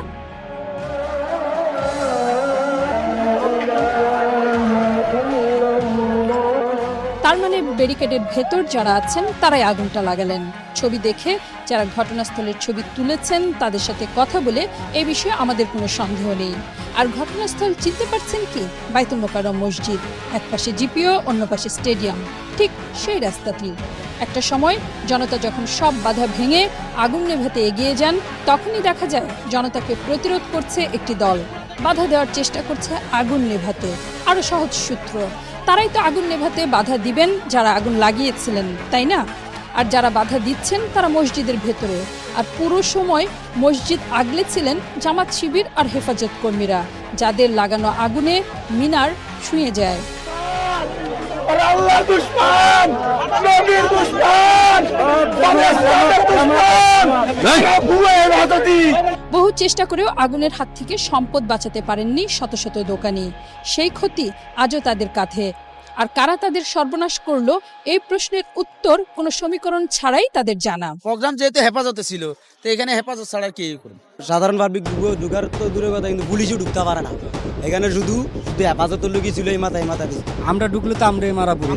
তার মানে ব্যারিকেডের ভেতর যারা আছেন তারাই আগুনটা লাগালেন। ছবি দেখে যারা ঘটনাস্থলের ছবি তুলেছেন তাদের সাথে কথা বলে এই বিষয়ে আমাদের কোনো সন্দেহ নেই। আর ঘটনাস্থল চিনতে পারছেন কি? বাইতুল মোকাররম মসজিদ, এক পাশে জিপিও, অন্য পাশে স্টেডিয়াম, ঠিক সেই রাস্তাটি। একটা সময় জনতা যখন সব বাধা ভেঙে আগুন নেভাতে এগিয়ে যান, তখনই দেখা যায় জনতাকে প্রতিরোধ করছে একটি দল, বাধা দেওয়ার চেষ্টা করছে আগুন নেভাতে। আরো সহজ সূত্র, তারাই তো আগুন নেভাতে বাধা দিবেন যারা আগুন লাগিয়েছিলেন, তাই না? আর যারা বাধা দিচ্ছেন তারা মসজিদের ভেতরে। আর পুরো সময় মসজিদ আগলে ছিলেন জামাত শিবির আর হেফাজত কর্মীরা, যাদের লাগানো আগুনে মিনার ছুঁয়ে যায়। বহু চেষ্টা করেও আগুনের হাত থেকে সম্পদ বাঁচাতে পারেননি শত শত দোকানি। সেই ক্ষতি আজও তাদের কাঁধে। আর কারা তাদের সর্বনাশ করলো এই প্রশ্নের উত্তর কোনো সমীকরণ ছাড়াই তাদের জানা। প্রোগ্রাম যেহেতু হেফাজতে ছিল, তো এখানে হেফাজত ছাড়া কি করবে? সাধারণ পাবলিক ঢুকার তো দূরের কথা, কিন্তু পুলিশও ঢুকতে পারে না। এখানে শুধু হেফাজতের লোকই ছিল এই মাথায় মাথা দিয়ে। আমরা ঢুকলে তো আমরাই মারা পড়ি,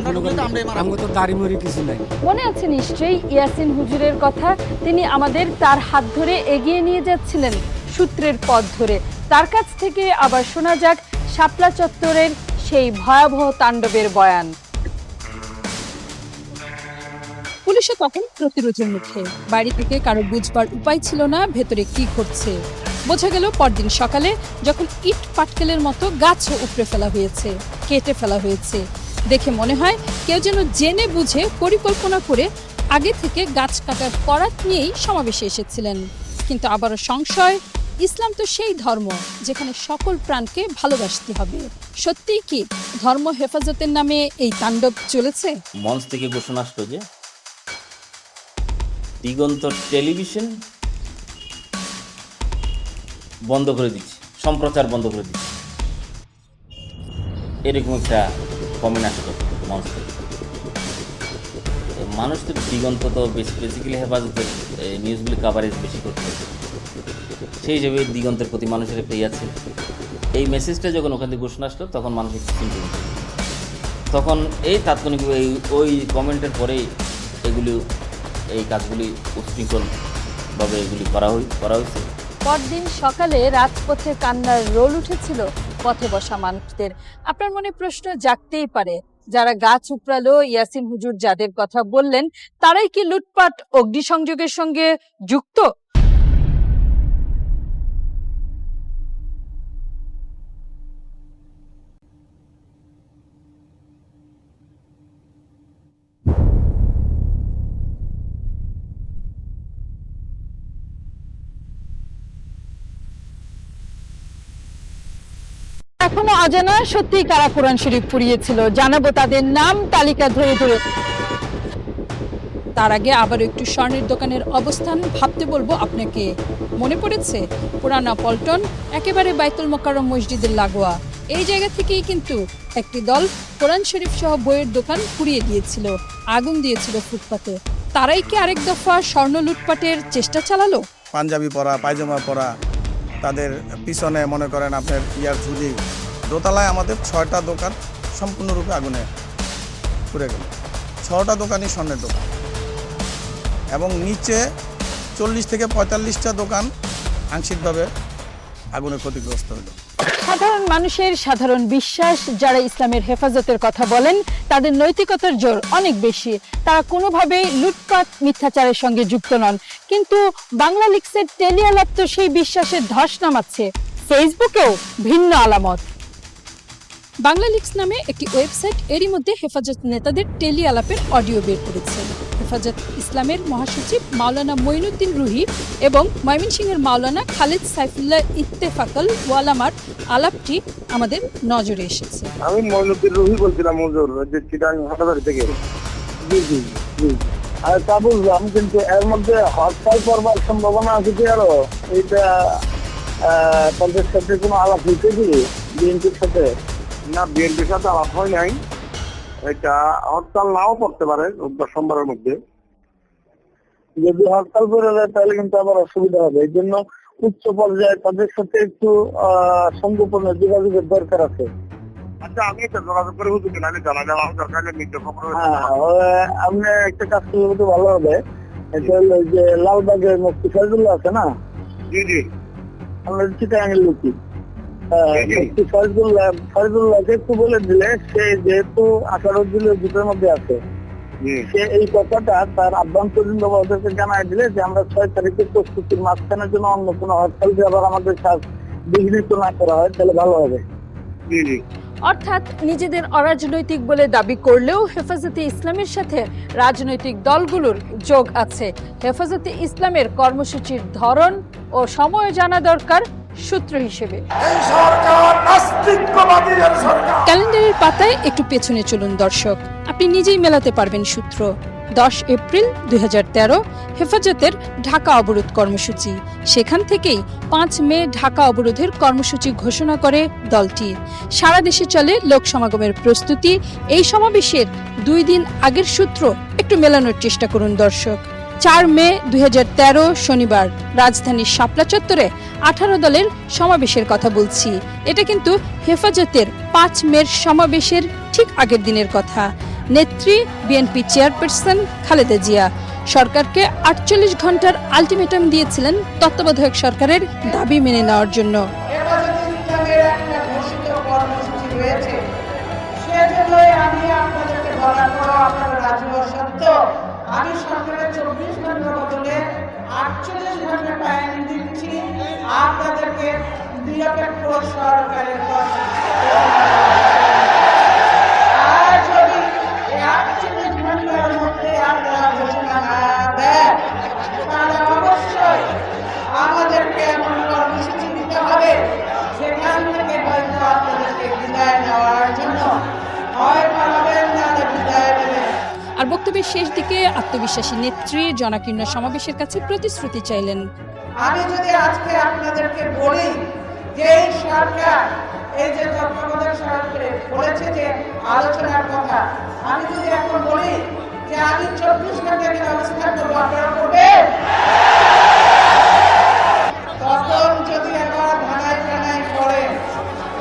আমরা তো দাড়ি মরি কিছু নাই। মনে আছে নিশ্চয়ই ইয়াসিন হুজুরের কথা। তিনি আমাদের তার হাত ধরে এগিয়ে নিয়ে যাচ্ছিলেন সূত্রের পথ ধরে। তার কাছ থেকে আবার শোনা যাক শাপলা চত্বরের সেই ভয়াবহ তাণ্ডবের বয়ান। পুলিশও তখন প্রতিরোধের মুখে। বাইরে থেকে কারো বুঝবার উপায় ছিল না ভেতরে কি ঘটছে। বোঝা গেল পরদিন সকালে যখন ইট পাটকেলের মতো গাছও উপড়ে ফেলা হয়েছে, কেটে ফেলা হয়েছে। দেখে মনে হয় কেউ যেন জেনে বুঝে পরিকল্পনা করে আগে থেকে গাছ কাটার করাত নিয়েই সমাবেশে এসেছিলেন। কিন্তু আবারও সংশয়, ইসলাম তো সেই ধর্ম যেখানে সকল প্রাণকে ভালোবাসতে হবে। সত্যিই কি ধর্ম হেফাজতের নামে এই তাণ্ডব চলেছে? মঞ্চ থেকে ঘোষণা আসলো যে দিগন্ত টেলিভিশন বন্ধ করে দিচ্ছি, সম্প্রচার বন্ধ করে দিচ্ছি, এরকম একটা কমেন্ট আসতো মঞ্চ থেকে। মানুষ তো দিগন্ত তো বেসিক্যালি হেফাজতের নিউজগুলি কাভারেজ বেশি করতে হবে, সেই হিসেবে দিগন্তের প্রতি মানুষের একটা আছে। এই মেসেজটা যখন ওখান থেকে ঘোষণা আসলো তখন মানুষ একটু চিন্তিত, তখন এই তাৎক্ষণিক ওই কমেন্টের পরেই এই কাজগুলি উচ্ছৃঙ্খলভাবে এগুলি করা হয়েছে। পরদিন সকালে রাজপথে কান্নার রোল উঠেছিল পথে বসা মানুষদের। আপনার মনে প্রশ্ন জাগতেই পারে, যারা গাছ উপড়ালো ইয়াসিন হুজুর যাদের কথা বললেন, তারাই কি লুটপাট অগ্নিসংযোগের সঙ্গে যুক্ত? এখনো অজানা সত্যি কারা কোরআন শরীফ পুড়িয়েছিল, জানাবো তাদের নাম, তালিকা ধরে ধরে। তার আগে আবার একটু স্বর্ণের দোকানের অবস্থান ভাবতে বলবো আপনাকে। মনে পড়েছে পুরানা পল্টন, একেবারে বাইতুল মোকাররম মসজিদের লাগোয়া। এই জায়গা থেকেই কিন্তু একটি দল কোরআন শরীফ সহ বইয়ের দোকান পুড়িয়ে দিয়েছিল, আগুন দিয়েছিল ফুটপাতে। তারাই কি আরেক দফা স্বর্ণ লুটপাটের চেষ্টা চালালো? পাঞ্জাবি পরা, পায়জামা পরা, তাদের পিছনে মনে করেন আপনার ইয়ার ঝুলি, দোতলায় আমাদের 6টা দোকান সম্পূর্ণরূপে আগুনে পুড়ে গেল। 6টা দোকানই স্বর্ণের দোকান এবং নিচে 40 থেকে 45টা দোকান আংশিকভাবে আগুনে ক্ষতিগ্রস্ত হলো। সাধারণ মানুষের সাধারণ বিশ্বাস, যারা ইসলামের হেফাজতের কথা বলেন তাদের নৈতিকতার জোর অনেক বেশি। তারা কোনোভাবেই লুটপাট মিথ্যাচারের সঙ্গে যুক্ত নন। কিন্তু বাংলা লিক্সের টেলিআলাপ তো সেই বিশ্বাসের ধস নামাচ্ছে। ফেসবুকেও ভিন্ন আলামত। বাংলা লিক্স নামে একটি ওয়েবসাইট এরই মধ্যে হেফাজত নেতাদের টেলিআলাপের অডিও বের করেছে। হেফাজত ইসলামের মহাসচিব মাওলানা মঈনুদ্দিন রুহি এবং ময়মনসিংহের মাওলানা খালেদ সাইফুল্লাহ ইত্তেফাকল ওয়ালামার আলাপটি আমাদের নজরে এসেছে। আমি মঈনুদ্দিন রুহি বলছিলাম হুজুর, যে চিটাং হাটাদারি থেকে। জি জি জি, আর তা বুঝলাম, কিন্তু এর মধ্যে হরতাল করবার সম্ভাবনা আছে কি আরো? এইটা তাদের সাথে কোনো আলাপ হয়েছে কি বিএনপির সাথে? না, বিএনপির সাথে আলাপ হয় নাই। এটা হরতাল নাও করতে পারে সোমবারের মধ্যে। যদি হরতাল করে দেয় তাহলে কিন্তু আবার অসুবিধা হবে। এই জন্য উচ্চ পর্যায়ে তাদের সাথে একটু সংগোপনে যোগাযোগের দরকার আছে। আচ্ছা, আমি একটা যোগাযোগ করে হুজুর নামে জানা দেওয়া দরকার। আপনি একটা কাজ করলে তো ভালো হবে। এটা হলো যে লালবাগের মুফতি ফয়জুল্লাহ আছে না? জি জি, আমরা চিটাগাঙ্গের লোকই। ফয়জুল্লাহকে একটু বলে দিলে, সে যেহেতু 18 জুলাই জুটের মধ্যে আছে, সে এই কথাটা তার আভ্যন্তরীণ ওদেরকে জানাই দিলে যে আমরা 6 তারিখের প্রস্তুতির মাঝখানের জন্য অন্য কোনো হরতাল যে আবার আমাদের কাজ বিঘ্নিত না করা হয় তাহলে ভালো হবে। জি জি, অর্থাৎ নিজেদের অরাজনৈতিক বলে দাবি করলেও হেফাজতে ইসলামের সাথে রাজনৈতিক দলগুলোর যোগ আছে। হেফাজতে ইসলামের কর্মসূচির ধরন ও সময় জানা দরকার সূত্র হিসেবে। ক্যালেন্ডারের পাতায় একটু পেছনে চলুন দর্শক, আপনি নিজেই মেলাতে পারবেন সূত্র। 10 এপ্রিল 2013 হেফাজতের ঢাকা অবরোধ কর্মসূচি। সেখান থেকেই 5 মে ঢাকা অবরোধের কর্মসূচি ঘোষণা করে দলটি। সারা দেশে চলে লোক সমাগমের প্রস্তুতি। এই সমাবেশের 2 দিন আগের সূত্র একটু মেলানোর চেষ্টা করুন দর্শক। 4 মে 2013 শনিবার রাজধানীর শাপলা চত্বরে 18 দলের সমাবেশের কথা বলছি। এটা কিন্তু হেফাজতের 5 মের সমাবেশের ঠিক আগের দিনের কথা। নেত্রী বিএনপি চেয়ারপারসন খালেদা জিয়া সরকারকে 48 ঘন্টার আলটিমেটাম দিয়েছিলেন তত্ত্বাবধায়ক সরকারের দাবি মেনে নেওয়ার জন্য। আমি সরকারের 24 ঘন্টার বদলে 48 ঘন্টা টাইম দিচ্ছি আপনাদেরকে নিরপেক্ষ সরকারের কথা। আর যদি 48 ঘন্টার মধ্যে আপনারা ঘোষণা না দেন তাহলে অবশ্যই আমাদেরকে এমন কর্মসূচি দিতে হবে সেখান থেকে হয়তো আপনাদেরকে বিদায় নেওয়ার জন্য হয় পালাবেন না বিদায় নেবেন। আর বক্তব্যের শেষ দিকে আত্মবিশ্বাসী নেত্রী জনাকীর্ণ সমাবেশের কাছে প্রতিশ্রুতি চাইলেন। আমি যদি আজকে আপনাদেরকে বলি যে এই সরকার এই যে তত্ত্বাবধায়ক সরকার বলেছে যে আলোচনার কথা, আমি যদি এখন বলি যে আমি 24 ঘন্টার ব্যবস্থা করবো, আপনারা করবেন? তখন যদি আবার ধানায় ধানায় করে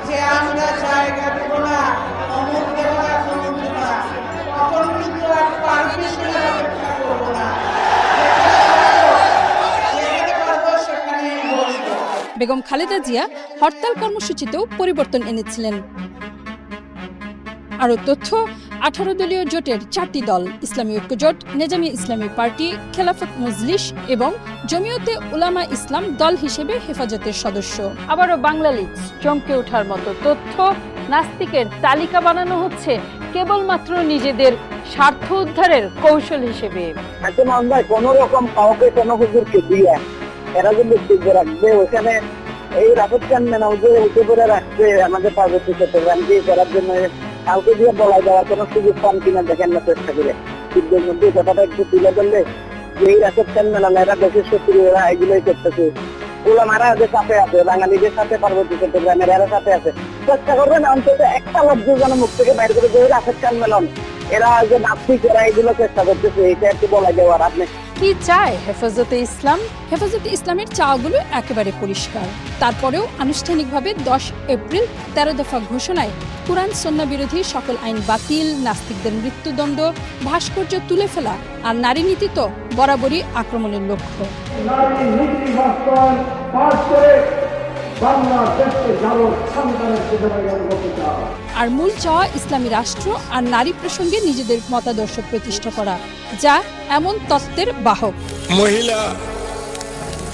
যে আমরা জায়গা দেব না, অমুক দেব না, তমুক দেব না, তখন কিন্তু আর পারমিশনের অপেক্ষা করবো না। বেগম খালেদা জিয়া হরতাল কর্মসূচিতেও পরিবর্তন এনেছিলেন। আরও তথ্য, 18 দলীয় জোটের 4টি দল ইসলামী ঐক্যজোট, নেজামি ইসলামী পার্টি, খেলাফত মজলিস এবং জমিয়তে উলামা ইসলাম দল হিসেবে হেফাজতের সদস্য। আবারও বাংলা লিডস চমকে ওঠার মতো তথ্য, নাস্তিকের তালিকা বানানো হচ্ছে কেবলমাত্র নিজেদের স্বার্থ উদ্ধারের কৌশল হিসেবে। এখন আমরা কোন রকম কাউকে কোন হুজুরকে দিয়ে এরা যদি টিকে রাখবে, ওখানে এই রাফেদ খান মেনাউজে উঠে পড়ে রাখছে আমাদের পার্বতী চট্টগ্রামকে করার জন্য, কাউকে দিয়ে বলা যাওয়ার কোনো সুযোগ পান কিনা দেখেন না চেষ্টা করে। শীতের মধ্যে কথাটা একটু তুলে ধরলে যে এই রাফেদ খান মেনাল এরা দেশের শত্রু, এরা এগুলোই করতেছে। ওলামারা যে সাথে আছে, বাঙালিদের সাথে পার্বতী চট্টগ্রামের এরা সাথে আছে, চেষ্টা করবেন অন্তত একটা লব্ধ যেন মুখ থেকে বাইর করে যে রাফেদ খান মেলন এরা যে নাস্তিক, এরা এগুলো চেষ্টা করতেছে, এটা একটু বলা যাওয়ার। আপনি কি চায় হেফাজতে ইসলাম? হেফাজতে ইসলামের চাওয়াগুলো একেবারে পরিষ্কার। তারপরেও আনুষ্ঠানিকভাবে 10 এপ্রিল 13 দফা ঘোষণায় কুরআন সুন্নাহ বিরোধী সকল আইন বাতিল, নাস্তিকদের মৃত্যুদণ্ড, ভাস্কর্য তুলে ফেলা আর নারী নীতি তো বরাবরই আক্রমণের লক্ষ্য। আর মূল চাওয়া ইসলামী রাষ্ট্র আর নারী প্রসঙ্গে নিজেদের মতাদর্শ প্রতিষ্ঠা করা, যা এমন তত্ত্বের বাহক। মহিলা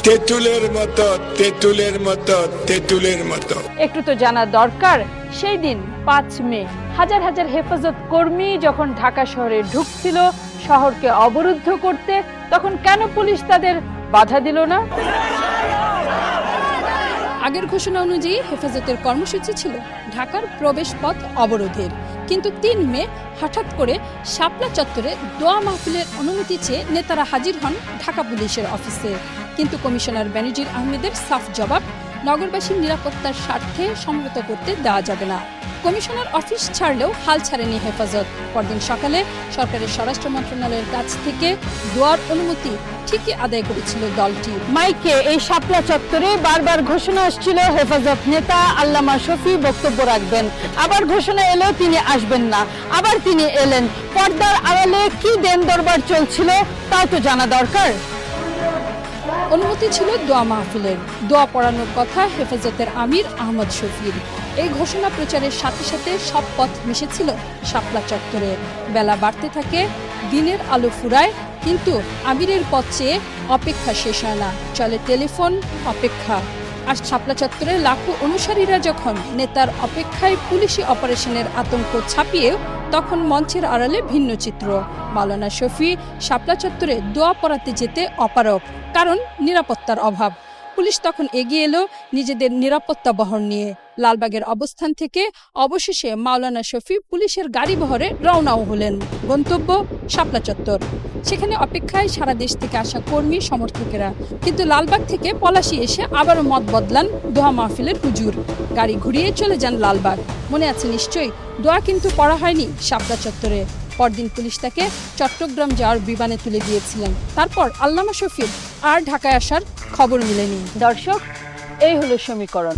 তেঁতুলের মতো, তেঁতুলের মতো, তেঁতুলের মতো। একটু তো জানা দরকার, সেই দিন 5 মে হাজার হাজার হেফাজত কর্মী যখন ঢাকা শহরে ঢুকছিল শহরকে অবরুদ্ধ করতে, তখন কেন পুলিশ তাদের বাধা দিল না? আগের ঘোষণা অনুযায়ী হেফাজতের কর্মসূচি ছিল ঢাকার প্রবেশ পথ অবরোধের, কিন্তু 3 মে হঠাৎ করে শাপলা চত্বরে দোয়া মাহফিলের অনুমতি চেয়ে নেতারা হাজির হন ঢাকা পুলিশের অফিসে। কিন্তু কমিশনার বেনজির আহমেদের সাফ জবাব, নগরবাসীর নিরাপত্তার স্বার্থে সমবেত করতে দেওয়া যাবে না। কমিশনার অফিস ছাড়লেও হাল ছাড়েনি হেফাজত। পরদিন সকালে সরকারের স্বরাষ্ট্র মন্ত্রণালয়ের কাছ থেকে দোয়ার অনুমতি ঠিকই আদায় করেছিল দলটি। মাইকে এই শাপলা চত্বরে বারবার ঘোষণা আসছিল হেফাজত নেতা আল্লামা শফি বক্তব্য রাখবেন, আবার ঘোষণা এলো তিনি আসবেন না, আবার তিনি এলেন। পর্দার আড়ালে কি দেন দরবার চলছিল তাও তো জানা দরকার। অনুমতি ছিল দোয়া মাহফিলের, দোয়া পড়ানোর কথা হেফাজতের আমির আহমদ শফির। এই ঘোষণা প্রচারের সাথে সাথে সব পথ মিশেছিল শাপলা চত্বরে। বেলা বাড়তে থাকে, দিনের আলো ফুরায়, কিন্তু আমিরের পথ চেয়ে অপেক্ষা শেষ হয় না। চলে টেলিফোন অপেক্ষা। আর শাপলা চত্বরে লাখো অনুসারীরা যখন নেতার অপেক্ষায় পুলিশি অপারেশনের আতঙ্ক ছাপিয়েও, তখন মঞ্চের আড়ালে ভিন্ন চিত্র। মাওলানা শফি শাপলা চত্বরে দোয়া পড়াতে যেতে অপারগ, কারণ নিরাপত্তার অভাব। পুলিশ তখন এগিয়ে এলো নিজেদের নিরাপত্তা বহর নিয়ে। লালবাগের অবস্থান থেকে অবশেষে মাওলানা শফি পুলিশের গাড়ি বহরে রওনাও হলেন। গন্তব্য শাপলা চত্বর। সেখানে অপেক্ষায় সারা দেশ থেকে আসা কর্মী সমর্থকেরা। কিন্তু লালবাগ থেকে পলাশী এসে আবারও মত বদলান দোয়া মাহফিলের হুজুর। গাড়ি ঘুরিয়ে চলে যান লালবাগ। মনে আছে নিশ্চয়ই, দোয়া কিন্তু পড়া হয়নি শাপলা চত্বরে। পরদিন পুলিশ তাকে চট্টগ্রাম যাওয়ার বিমানে তুলে দিয়েছিলেন। তারপর আল্লামা শফির আর ঢাকায় আসার খবর মেলেনি। দর্শক, এই হলো সমীকরণ।